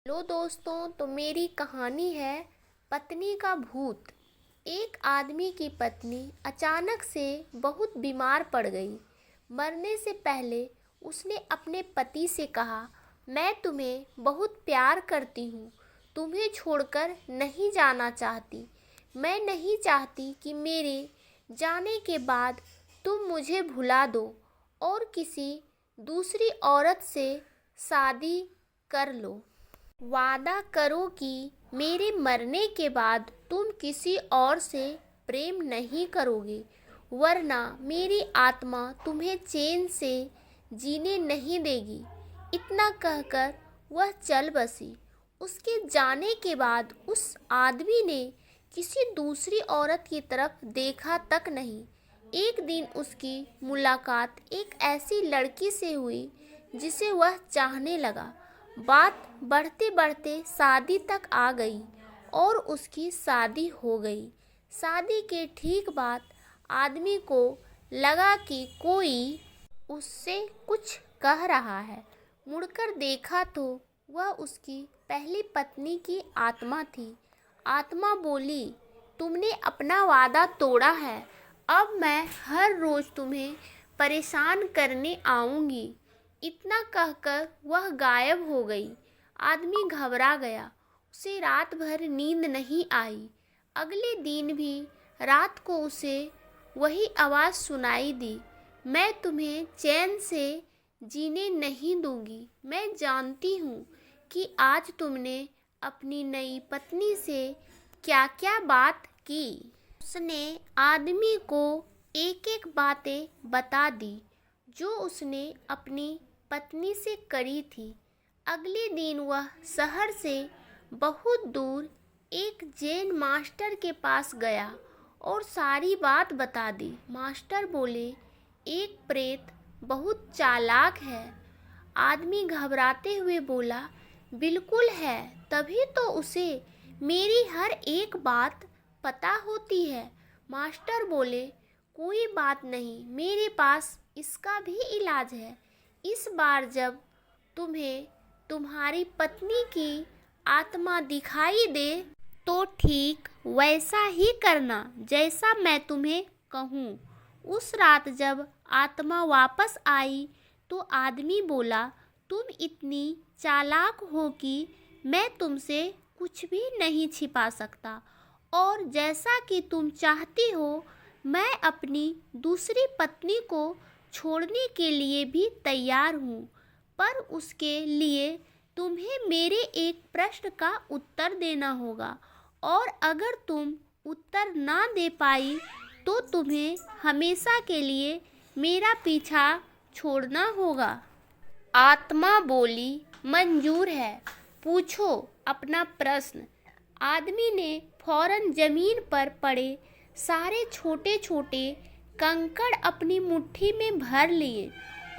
Hello दोस्तों, तो मेरी कहानी है पत्नी का भूत। एक आदमी की पत्नी अचानक से बहुत बीमार पड़ गई। मरने से पहले उसने अपने पति से कहा, मैं तुम्हें बहुत प्यार करती हूँ, तुम्हें छोड़कर नहीं जाना चाहती। मैं नहीं चाहती कि मेरे जाने के बाद तुम मुझे भुला दो और किसी दूसरी औरत से शादी कर लो। वादा करो कि मेरे मरने के बाद तुम किसी और से प्रेम नहीं करोगे, वरना मेरी आत्मा तुम्हें चैन से जीने नहीं देगी। इतना कहकर वह चल बसी। उसके जाने के बाद उस आदमी ने किसी दूसरी औरत की तरफ देखा तक नहीं। एक दिन उसकी मुलाकात एक ऐसी लड़की से हुई जिसे वह चाहने लगा। बात बढ़ते बढ़ते शादी तक आ गई और उसकी शादी हो गई। शादी के ठीक बाद आदमी को लगा कि कोई उससे कुछ कह रहा है। मुड़कर देखा तो वह उसकी पहली पत्नी की आत्मा थी। आत्मा बोली, तुमने अपना वादा तोड़ा है, अब मैं हर रोज तुम्हें परेशान करने आऊंगी। इतना कहकर वह गायब हो गई। आदमी घबरा गया। उसे रात भर नींद नहीं आई। अगले दिन भी रात को उसे वही आवाज़ सुनाई दी, मैं तुम्हें चैन से जीने नहीं दूंगी। मैं जानती हूँ कि आज तुमने अपनी नई पत्नी से क्या क्या बात की। उसने आदमी को एक एक बातें बता दी जो उसने अपनी पत्नी से करी थी। अगले दिन वह शहर से बहुत दूर एक जैन मास्टर के पास गया और सारी बात बता दी। मास्टर बोले, एक प्रेत बहुत चालाक है। आदमी घबराते हुए बोला, बिल्कुल है, तभी तो उसे मेरी हर एक बात पता होती है। मास्टर बोले, कोई बात नहीं, मेरे पास इसका भी इलाज है। इस बार जब तुम्हें तुम्हारी पत्नी की आत्मा दिखाई दे तो ठीक वैसा ही करना जैसा मैं तुम्हें कहूँ। उस रात जब आत्मा वापस आई तो आदमी बोला, तुम इतनी चालाक हो कि मैं तुमसे कुछ भी नहीं छिपा सकता, और जैसा कि तुम चाहती हो मैं अपनी दूसरी पत्नी को छोड़ने के लिए भी तैयार हूँ, पर उसके लिए तुम्हें मेरे एक प्रश्न का उत्तर देना होगा, और अगर तुम उत्तर ना दे पाई तो तुम्हें हमेशा के लिए मेरा पीछा छोड़ना होगा। आत्मा बोली, मंजूर है, पूछो अपना प्रश्न। आदमी ने फौरन जमीन पर पड़े सारे छोटे छोटे कंकड़ अपनी मुट्ठी में भर लिए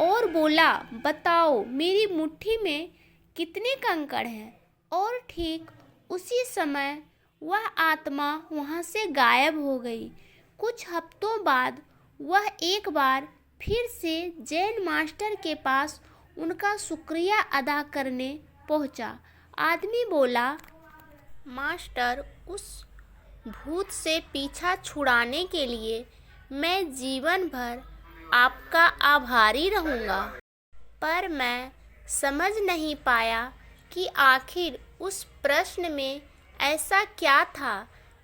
और बोला, बताओ मेरी मुट्ठी में कितने कंकड़ हैं। और ठीक उसी समय वह आत्मा वहाँ से गायब हो गई। कुछ हफ्तों बाद वह एक बार फिर से जैन मास्टर के पास उनका शुक्रिया अदा करने पहुँचा। आदमी बोला, मास्टर, उस भूत से पीछा छुड़ाने के लिए मैं जीवन भर आपका आभारी रहूँगा, पर मैं समझ नहीं पाया कि आखिर उस प्रश्न में ऐसा क्या था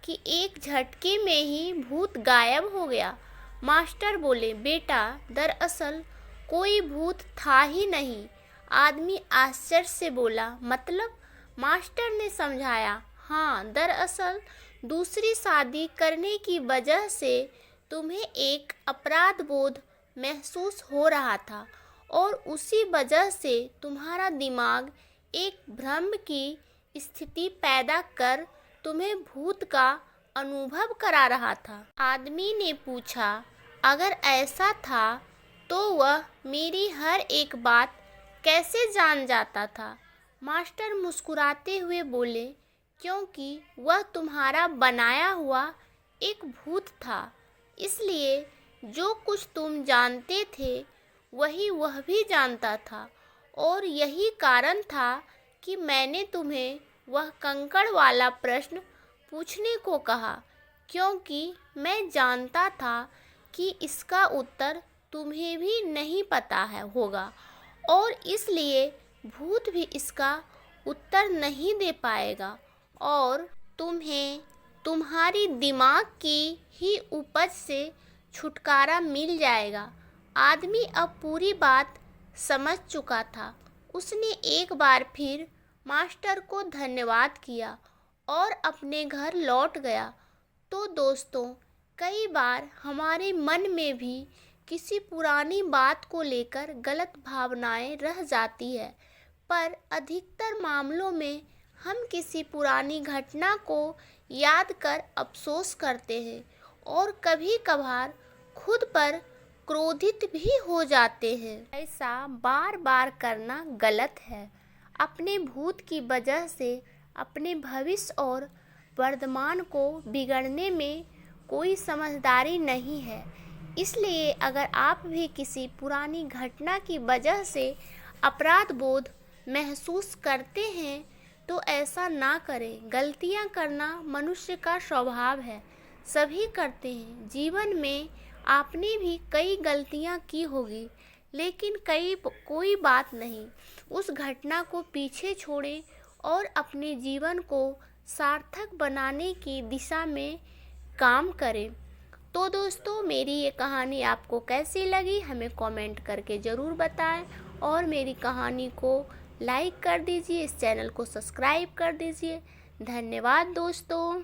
कि एक झटके में ही भूत गायब हो गया। मास्टर बोले, बेटा, दरअसल कोई भूत था ही नहीं। आदमी आश्चर्य से बोला, मतलब? मास्टर ने समझाया, हाँ, दरअसल दूसरी शादी करने की वजह से तुम्हें एक अपराध बोध महसूस हो रहा था, और उसी वजह से तुम्हारा दिमाग एक भ्रम की स्थिति पैदा कर तुम्हें भूत का अनुभव करा रहा था। आदमी ने पूछा, अगर ऐसा था तो वह मेरी हर एक बात कैसे जान जाता था? मास्टर मुस्कुराते हुए बोले, क्योंकि वह तुम्हारा बनाया हुआ एक भूत था, इसलिए जो कुछ तुम जानते थे वही वह भी जानता था, और यही कारण था कि मैंने तुम्हें वह कंकड़ वाला प्रश्न पूछने को कहा, क्योंकि मैं जानता था कि इसका उत्तर तुम्हें भी नहीं पता होगा और इसलिए भूत भी इसका उत्तर नहीं दे पाएगा और तुम्हें तुम्हारी दिमाग की ही उपज से छुटकारा मिल जाएगा। आदमी अब पूरी बात समझ चुका था। उसने एक बार फिर मास्टर को धन्यवाद किया और अपने घर लौट गया। तो दोस्तों, कई बार हमारे मन में भी किसी पुरानी बात को लेकर गलत भावनाएं रह जाती है, पर अधिकतर मामलों में हम किसी पुरानी घटना को याद कर अफसोस करते हैं और कभी कभार खुद पर क्रोधित भी हो जाते हैं। ऐसा बार बार करना गलत है। अपने भूत की वजह से अपने भविष्य और वर्तमान को बिगड़ने में कोई समझदारी नहीं है। इसलिए अगर आप भी किसी पुरानी घटना की वजह से अपराध बोध महसूस करते हैं तो ऐसा ना करें। गलतियां करना मनुष्य का स्वभाव है, सभी करते हैं। जीवन में आपने भी कई गलतियां की होगी, लेकिन कोई बात नहीं, उस घटना को पीछे छोड़ें और अपने जीवन को सार्थक बनाने की दिशा में काम करें। तो दोस्तों, मेरी ये कहानी आपको कैसी लगी हमें कमेंट करके ज़रूर बताएं और मेरी कहानी को लाइक कर दीजिए, इस चैनल को सब्सक्राइब कर दीजिए। धन्यवाद दोस्तों।